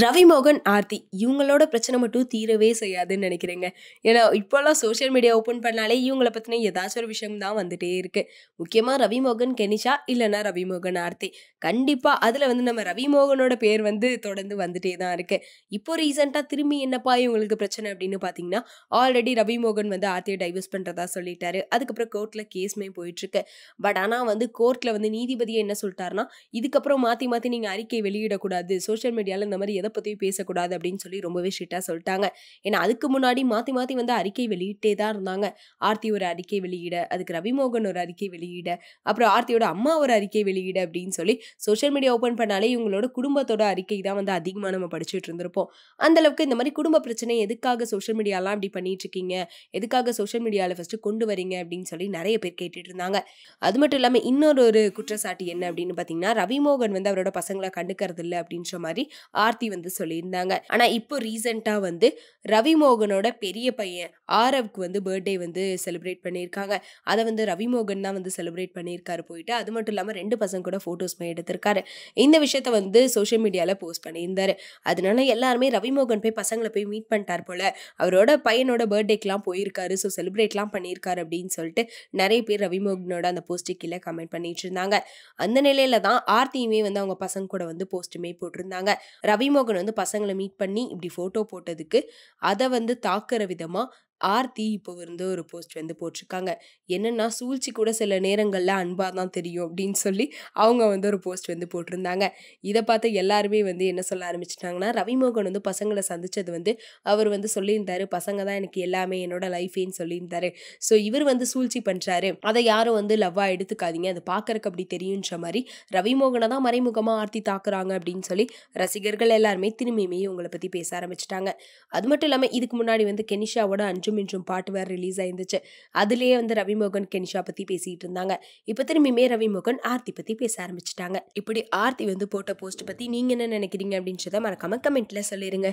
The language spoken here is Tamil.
ரவி மோகன், ஆர்த்தி இவங்களோட பிரச்சனை மட்டும் தீரவே செய்யாதுன்னு நினைக்கிறேங்க. ஏன்னா, இப்போலாம் சோஷியல் மீடியா ஓப்பன் பண்ணாலே இவங்கள பத்தின ஏதாச்சும் ஒரு விஷயம் தான் வந்துட்டே இருக்கு. முக்கியமா ரவி மோகன், கெனிஷா இல்லன்னா ரவி மோகன், ஆர்த்தி. கண்டிப்பா அதுல வந்து நம்ம ரவி மோகனோட பேர் வந்து தொடர்ந்து வந்துட்டே தான் இருக்கு. இப்போ ரீசென்ட்டா திரும்பி என்னப்பா இவங்களுக்கு பிரச்சனை அப்படின்னு பார்த்தீங்கன்னா, ஆல்ரெடி ரவி மோகன் வந்து ஆர்த்திய டைவர்ஸ் பண்றதா சொல்லிட்டாரு. அதுக்கப்புறம் கோர்ட்ல கேஸுமே போயிட்டுருக்கு. பட் ஆனா வந்து கோர்ட்ல வந்து நீதிபதியே என்ன சொல்ட்டாருன்னா, இதுக்கப்புறம் மாத்தி மாத்தி நீங்க அறிக்கை வெளியிடக்கூடாது. சோஷியல் மீடியால இந்த மாரி எத பத்தியும் பேசக்கூடாது அப்படின்னு சொல்லி ரொம்பவே ஸ்ட்ரிக்ட்டா சொல்ட்டாங்க. ஏன்னா அதுக்கு முன்னாடி மாத்தி மாத்தி வந்து அறிக்கை வெளியிட்டே தான் இருந்தாங்க. ஆர்த்தி ஒரு அறிக்கை வெளியிட, அதுக்கு ரவிமோகன் ஒரு அறிக்கை வெளியிட, அப்புறம் ஆர்த்தியோட அம்மா ஒரு அறிக்கை வெளியிட அப்படின்னு சொல்லி சோஷியல் மீடியா ஓப்பன் பண்ணாலே இவங்களோட குடும்பத்தோட அறிக்கை தான் வந்து அதிகமா நம்ம படிச்சுட்டு இருந்திருப்போம். அந்த அளவுக்கு இந்த மாரி குடும்ப பிரச்சனை எதுக்காக சோஷியல் மீடியாலாம் இப்படி பண்ணிட்டு இருக்கீங்க? எதுக்காக சோஷியல் மீடியால ஃபர்ஸ்ட்டு கொண்டு வரீங்க? அப்படின்னு சொல்லி நெறைய பேர் கேட்டுட்டு இருந்தாங்க. அது மட்டும் இல்லாம இன்னொரு ஒரு குற்றச்சாட்டு என்ன அப்படின்னு பார்த்தீங்கன்னா, ரவிமோகன் வந்து அவரோட பசங்கள கண்டுக்கறது இல்ல அப்படின்ற மாரி ஆர்த்தி வந்து சொல்லியிருந்தாங்க. ஆனா இப்போ ரீசென்ட்டா வந்து ரவிமோகனோட பெரிய பையன் ஆரவ்க்கு வந்து பர்த்டே வந்து செலிப்ரேட் பண்ணியிருக்காங்க. அத வந்து ரவிமோகன் தான் வந்து செலிப்ரேட் பண்ணியிருக்காரு போயிட்டு. அது மட்டும் இல்லாம 2 பசங்க கூட ஃபோட்டோஸ்மே எடுத்திருக்காரு. இந்த விஷயத்த வந்து சோஷியல் மீடியால போஸ்ட் பண்ணியிருந்தாரு. அதனால எல்லாருமே ரவிமோகன் போய் பசங்கள போய் மீட் பண்ணிட்டார் போல. அவரோட பையனோட பர்த்டேக்குலாம் போயிருக்காரு. ஸோ செலிப்ரேட்லாம் பண்ணியிருக்காரு அப்படின்னு சொல்லிட்டு நெறைய பேர் ரவிமோகனோட அந்த போஸ்ட்டுக்கு கீழ கமெண்ட் பண்ணிட்டு இருந்தாங்க. அந்த நிலையில தான் ஆர்த்தியுமே வந்து அவங்க பசங்க கூட வந்து போஸ்ட்டுமே போட்டிருந்தாங்க. ரவிமோகன் வந்து பசங்கள மீட் பண்ணி இப்படி ஃபோட்டோ போட்டதுக்கு, அத வந்து தாக்குற விதமா ஆர்த்தி இப்போ வந்து ஒரு போஸ்ட் வந்து போட்டிருக்காங்க. என்னன்னா, "சூழ்ச்சி கூட சில நேரங்கள்ல அன்பா தான் தெரியும்" அப்படின்னு சொல்லி அவங்க வந்து ஒரு போஸ்ட் வந்து போட்டிருந்தாங்க. இத பார்த்து எல்லாருமே வந்து என்ன சொல்ல ஆரம்பிச்சுட்டாங்கன்னா, ரவிமோகன் வந்து பசங்கள சந்திச்சது வந்து அவர் வந்து சொல்லியிருந்தாரு, "பசங்க தான் எனக்கு எல்லாமே, என்னோட லைஃபேன்னு" சொல்லியிருந்தாரு. ஸோ இவர் வந்து சூழ்ச்சி பண்றாரு. அத யாரும் வந்து லவ்வா எடுத்துக்காதீங்க. அது பார்க்கறக்கு அப்படி தெரியுன்ற மாரி ரவிமோகன தான் மறைமுகமா ஆர்த்தி தாக்குறாங்க அப்படின்னு சொல்லி ரசிகர்கள் எல்லாருமே திரும்பியுமே இவங்கள பத்தி பேச ஆரம்பிச்சுட்டாங்க. அது மட்டும் இல்லாம இதுக்கு முன்னாடி வந்து கெனிஷாவோட "அன்றும் இன்றும்" பாட்டு வேற ரிலீஸ் ஆயிருந்துச்சு. அதிலேயே வந்து ரவிமோகன், கெனிஷா பத்தி பேசிட்டு இருந்தாங்க. இப்ப திரும்பியுமே ரவிமோகன் ஆர்த்தி பத்தி பேச ஆரம்பிச்சுட்டாங்க. இப்படி ஆர்த்தி வந்து போட்ட போஸ்ட் பத்தி நீங்க என்ன நினைக்கிறீங்க அப்படின்றத மறக்காம கமெண்ட்ல சொல்லிருங்க.